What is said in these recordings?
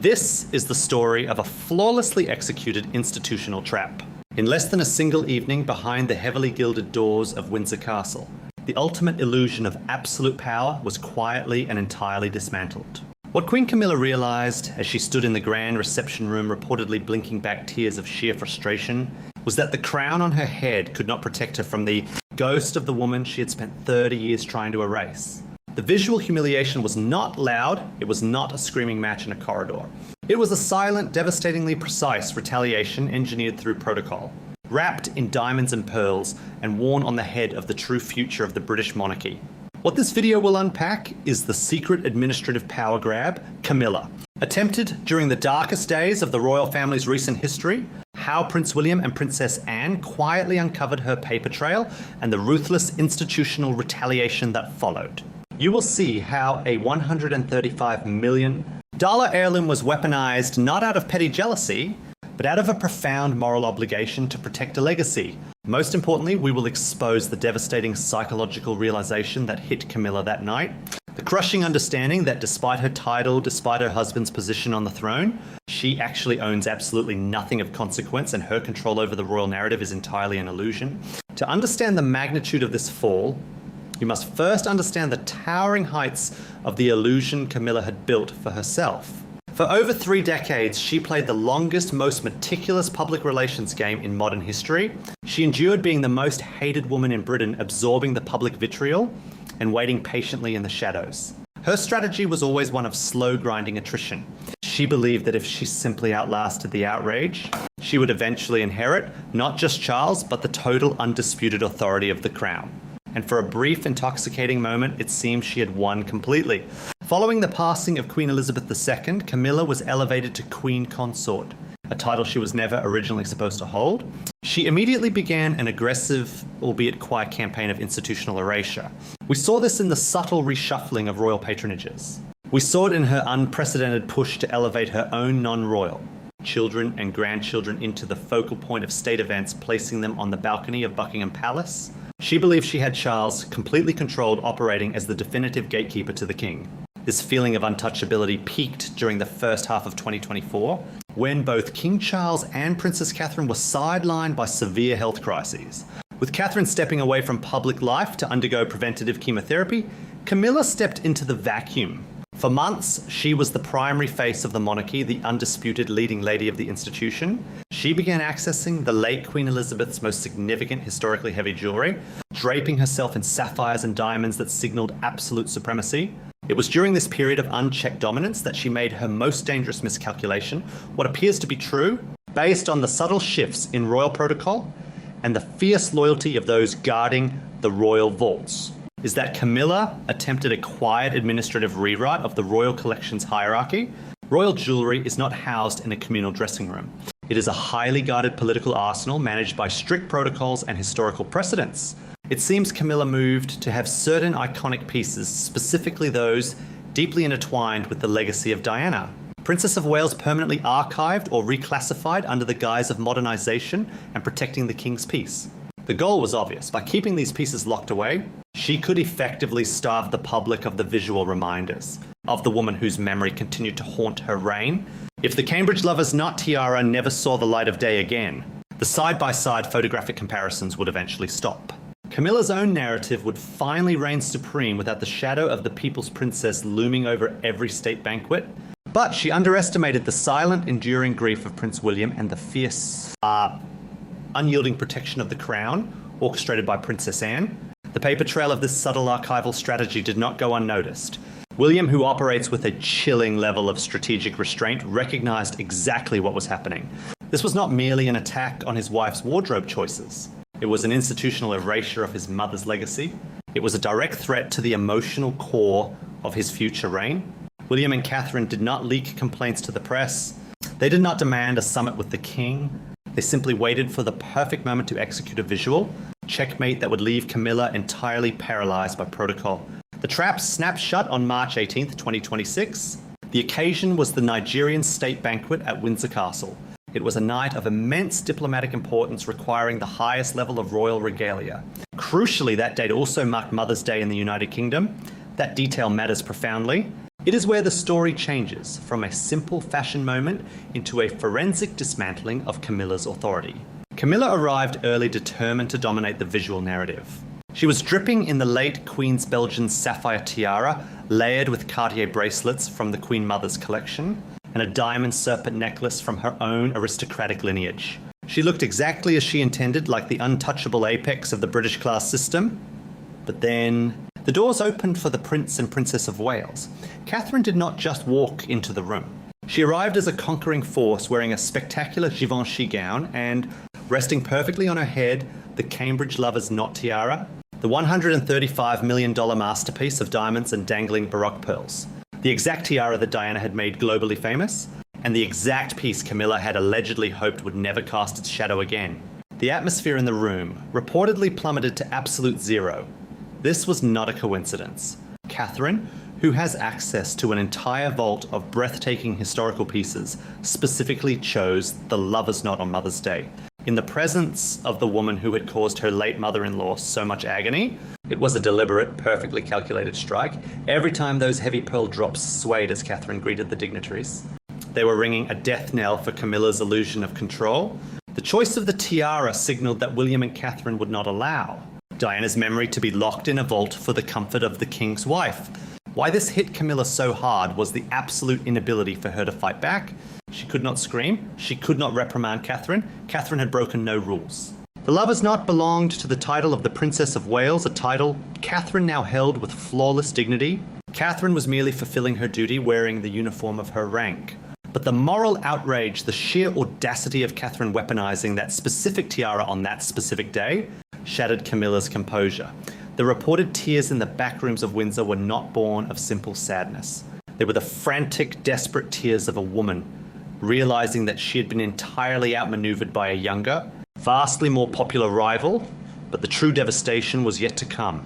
This is the story of a flawlessly executed institutional trap. In less than a single evening behind the heavily gilded doors of Windsor Castle, the ultimate illusion of absolute power was quietly and entirely dismantled. What Queen Camilla realized as she stood in the grand reception room reportedly blinking back tears of sheer frustration was that the crown on her head could not protect her from the ghost of the woman she had spent 30 years trying to erase. The visual humiliation was not loud, it was not a screaming match in a corridor. It was a silent, devastatingly precise retaliation engineered through protocol, wrapped in diamonds and pearls, and worn on the head of the true future of the British monarchy. What this video will unpack is the secret administrative power grab, Camilla. Attempted during the darkest days of the royal family's recent history, how Prince William and Princess Anne quietly uncovered her paper trail and the ruthless institutional retaliation that followed. You will see how a $135 million heirloom was weaponized not out of petty jealousy, but out of a profound moral obligation to protect a legacy. Most importantly, we will expose the devastating psychological realization that hit Camilla that night, the crushing understanding that despite her title, despite her husband's position on the throne, she actually owns absolutely nothing of consequence and her control over the royal narrative is entirely an illusion. To understand the magnitude of this fall, you must first understand the towering heights of the illusion Camilla had built for herself. For over 3 decades, she played the longest, most meticulous public relations game in modern history. She endured being the most hated woman in Britain, absorbing the public vitriol and waiting patiently in the shadows. Her strategy was always one of slow grinding attrition. She believed that if she simply outlasted the outrage, she would eventually inherit not just Charles, but the total undisputed authority of the crown. And for a brief, intoxicating moment, it seemed she had won completely. Following the passing of Queen Elizabeth II, Camilla was elevated to Queen Consort, a title she was never originally supposed to hold. She immediately began an aggressive, albeit quiet campaign of institutional erasure. We saw this in the subtle reshuffling of royal patronages. We saw it in her unprecedented push to elevate her own non-royal children and grandchildren into the focal point of state events, placing them on the balcony of Buckingham Palace. She believed she had Charles completely controlled, operating as the definitive gatekeeper to the king. This feeling of untouchability peaked during the first half of 2024, when both King Charles and Princess Catherine were sidelined by severe health crises. With Catherine stepping away from public life to undergo preventative chemotherapy, Camilla stepped into the vacuum. For months, she was the primary face of the monarchy, the undisputed leading lady of the institution. She began accessing the late Queen Elizabeth's most significant historically heavy jewelry, draping herself in sapphires and diamonds that signaled absolute supremacy. It was during this period of unchecked dominance that she made her most dangerous miscalculation, what appears to be true, based on the subtle shifts in royal protocol and the fierce loyalty of those guarding the royal vaults. Is that Camilla attempted a quiet administrative rewrite of the royal collection's hierarchy. Royal jewelry is not housed in a communal dressing room. It is a highly guarded political arsenal managed by strict protocols and historical precedents. It seems Camilla moved to have certain iconic pieces, specifically those deeply intertwined with the legacy of Diana, Princess of Wales, permanently archived or reclassified under the guise of modernization and protecting the king's peace. The goal was obvious. By keeping these pieces locked away, she could effectively starve the public of the visual reminders of the woman whose memory continued to haunt her reign. If the Cambridge lovers not Tiara never saw the light of day again, the side-by-side photographic comparisons would eventually stop. Camilla's own narrative would finally reign supreme without the shadow of the People's Princess looming over every state banquet. But she underestimated the silent, enduring grief of Prince William and the fierce, unyielding protection of the crown, orchestrated by Princess Anne. The paper trail of this subtle archival strategy did not go unnoticed. William, who operates with a chilling level of strategic restraint, recognized exactly what was happening. This was not merely an attack on his wife's wardrobe choices. It was an institutional erasure of his mother's legacy. It was a direct threat to the emotional core of his future reign. William and Catherine did not leak complaints to the press. They did not demand a summit with the king. They simply waited for the perfect moment to execute a visual checkmate that would leave Camilla entirely paralyzed by protocol. The trap snapped shut on March 18th, 2026. The occasion was the Nigerian state banquet at Windsor Castle. It was a night of immense diplomatic importance requiring the highest level of royal regalia. Crucially, that date also marked Mother's Day in the United Kingdom. That detail matters profoundly. It is where the story changes from a simple fashion moment into a forensic dismantling of Camilla's authority. Camilla arrived early, determined to dominate the visual narrative. She was dripping in the late Queen's Belgian sapphire tiara, layered with Cartier bracelets from the Queen Mother's collection, and a diamond serpent necklace from her own aristocratic lineage. She looked exactly as she intended, like the untouchable apex of the British class system. But then the doors opened for the Prince and Princess of Wales. Catherine did not just walk into the room. She arrived as a conquering force, wearing a spectacular Givenchy gown and, resting perfectly on her head, the Cambridge Lover's Knot tiara, the $135 million masterpiece of diamonds and dangling Baroque pearls, the exact tiara that Diana had made globally famous, and the exact piece Camilla had allegedly hoped would never cast its shadow again. The atmosphere in the room reportedly plummeted to absolute zero. This was not a coincidence. Catherine, who has access to an entire vault of breathtaking historical pieces, specifically chose the Lover's Knot on Mother's Day. In the presence of the woman who had caused her late mother-in-law so much agony, it was a deliberate, perfectly calculated strike. Every time those heavy pearl drops swayed as Catherine greeted the dignitaries, they were ringing a death knell for Camilla's illusion of control. The choice of the tiara signaled that William and Catherine would not allow Diana's memory to be locked in a vault for the comfort of the king's wife. Why this hit Camilla so hard was the absolute inability for her to fight back. She could not scream. She could not reprimand Catherine. Catherine had broken no rules. The Lover's Knot belonged to the title of the Princess of Wales, a title Catherine now held with flawless dignity. Catherine was merely fulfilling her duty, wearing the uniform of her rank. But the moral outrage, the sheer audacity of Catherine weaponizing that specific tiara on that specific day, shattered Camilla's composure. The reported tears in the back rooms of Windsor were not born of simple sadness. They were the frantic, desperate tears of a woman, realizing that she had been entirely outmaneuvered by a younger, vastly more popular rival, but the true devastation was yet to come.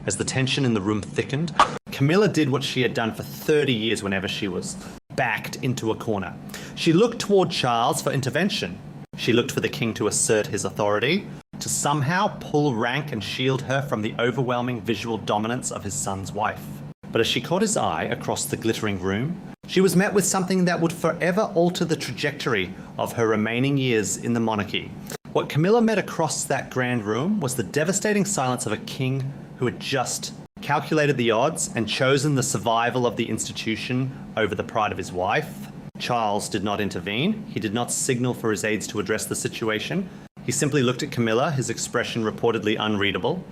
As the tension in the room thickened, Camilla did what she had done for 30 years whenever she was backed into a corner. She looked toward Charles for intervention. She looked for the king to assert his authority, to somehow pull rank and shield her from the overwhelming visual dominance of his son's wife. But as she caught his eye across the glittering room, she was met with something that would forever alter the trajectory of her remaining years in the monarchy. What Camilla met across that grand room was the devastating silence of a king who had just calculated the odds and chosen the survival of the institution over the pride of his wife. Charles did not intervene. He did not signal for his aides to address the situation. He simply looked at Camilla, his expression reportedly unreadable,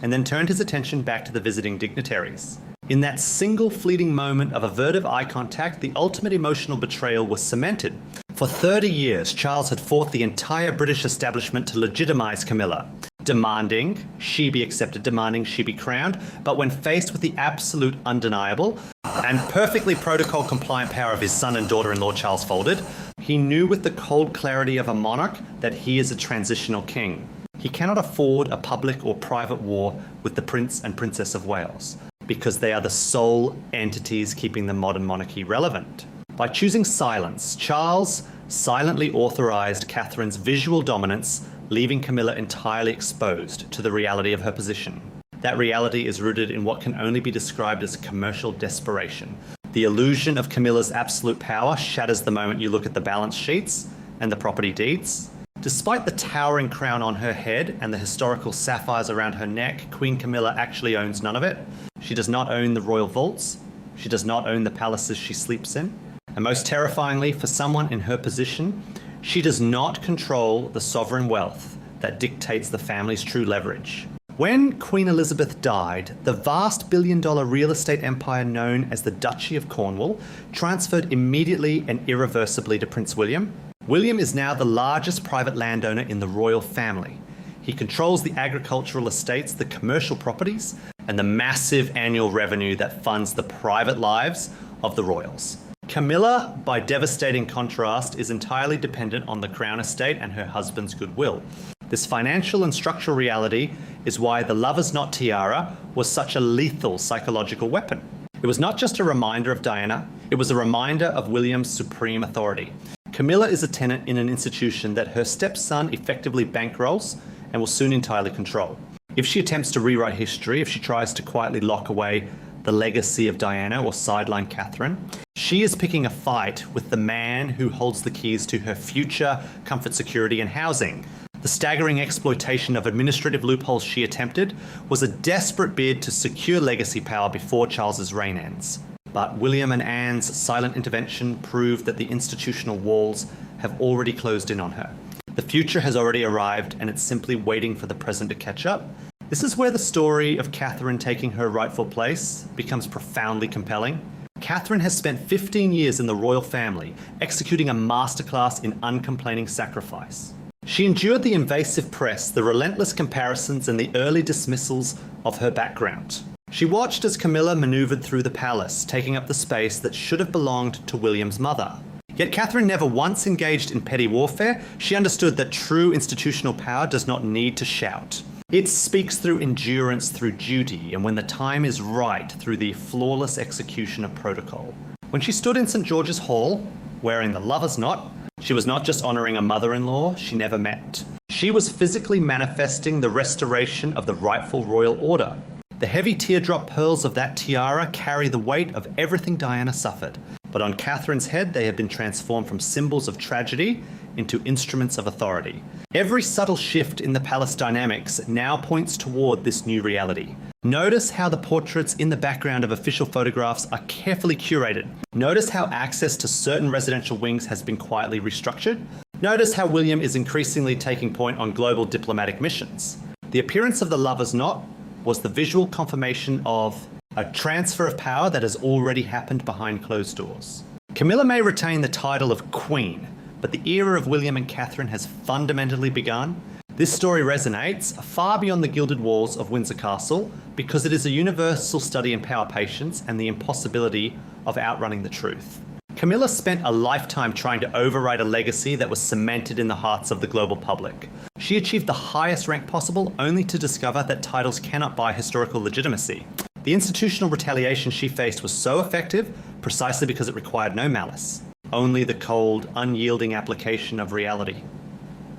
and then turned his attention back to the visiting dignitaries. In that single fleeting moment of averted eye contact, the ultimate emotional betrayal was cemented. For 30 years, Charles had fought the entire British establishment to legitimize Camilla, demanding she be accepted, demanding she be crowned. But when faced with the absolute undeniable and perfectly protocol-compliant power of his son and daughter-in-law, Charles folded. He knew with the cold clarity of a monarch that he is a transitional king. He cannot afford a public or private war with the Prince and Princess of Wales, because they are the sole entities keeping the modern monarchy relevant. By choosing silence, Charles silently authorized Catherine's visual dominance, leaving Camilla entirely exposed to the reality of her position. That reality is rooted in what can only be described as commercial desperation. The illusion of Camilla's absolute power shatters the moment you look at the balance sheets and the property deeds. Despite the towering crown on her head and the historical sapphires around her neck, Queen Camilla actually owns none of it. She does not own the royal vaults. She does not own the palaces she sleeps in. And most terrifyingly, for someone in her position, she does not control the sovereign wealth that dictates the family's true leverage. When Queen Elizabeth died, the vast billion-dollar real estate empire known as the Duchy of Cornwall transferred immediately and irreversibly to Prince William. William is now the largest private landowner in the royal family. He controls the agricultural estates, the commercial properties, and the massive annual revenue that funds the private lives of the royals. Camilla, by devastating contrast, is entirely dependent on the Crown estate and her husband's goodwill. This financial and structural reality is why the Lover's Knot tiara was such a lethal psychological weapon. It was not just a reminder of Diana, it was a reminder of William's supreme authority. Camilla is a tenant in an institution that her stepson effectively bankrolls and will soon entirely control. If she attempts to rewrite history, if she tries to quietly lock away the legacy of Diana or sideline Catherine. She is picking a fight with the man who holds the keys to her future comfort, security, and housing. The staggering exploitation of administrative loopholes she attempted was a desperate bid to secure legacy power before Charles's reign ends. But William and Anne's silent intervention proved that the institutional walls have already closed in on her. The future has already arrived, and it's simply waiting for the present to catch up. This is where the story of Catherine taking her rightful place becomes profoundly compelling. Catherine has spent 15 years in the royal family, executing a masterclass in uncomplaining sacrifice. She endured the invasive press, the relentless comparisons, and the early dismissals of her background. She watched as Camilla maneuvered through the palace, taking up the space that should have belonged to William's mother. Yet Catherine never once engaged in petty warfare. She understood that true institutional power does not need to shout. It speaks through endurance, through duty, and when the time is right, through the flawless execution of protocol. When she stood in St. George's Hall, wearing the lover's knot, she was not just honouring a mother-in-law she never met. She was physically manifesting the restoration of the rightful royal order. The heavy teardrop pearls of that tiara carry the weight of everything Diana suffered. But on Catherine's head, they have been transformed from symbols of tragedy into instruments of authority. Every subtle shift in the palace dynamics now points toward this new reality. Notice how the portraits in the background of official photographs are carefully curated. Notice how access to certain residential wings has been quietly restructured. Notice how William is increasingly taking point on global diplomatic missions. The appearance of the lover's knot was the visual confirmation of a transfer of power that has already happened behind closed doors. Camilla may retain the title of Queen, but the era of William and Catherine has fundamentally begun. This story resonates far beyond the gilded walls of Windsor Castle because it is a universal study in power patience and the impossibility of outrunning the truth. Camilla spent a lifetime trying to override a legacy that was cemented in the hearts of the global public. She achieved the highest rank possible only to discover that titles cannot buy historical legitimacy. The institutional retaliation she faced was so effective precisely because it required no malice, only the cold, unyielding application of reality.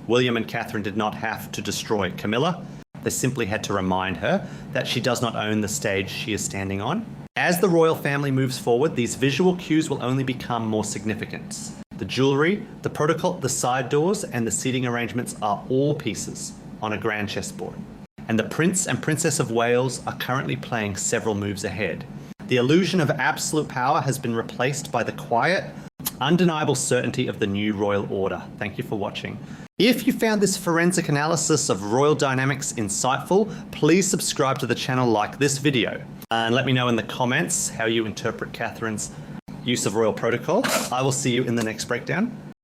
William and Catherine did not have to destroy Camilla. They simply had to remind her that she does not own the stage she is standing on. As the royal family moves forward, these visual cues will only become more significant. The jewellery, the protocol, the side doors, and the seating arrangements are all pieces on a grand chessboard. And the Prince and Princess of Wales are currently playing several moves ahead. The illusion of absolute power has been replaced by the quiet, undeniable certainty of the new royal order. Thank you for watching. If you found this forensic analysis of royal dynamics insightful, please subscribe to the channel, like this video, and let me know in the comments how you interpret Catherine's use of royal protocol. I will see you in the next breakdown.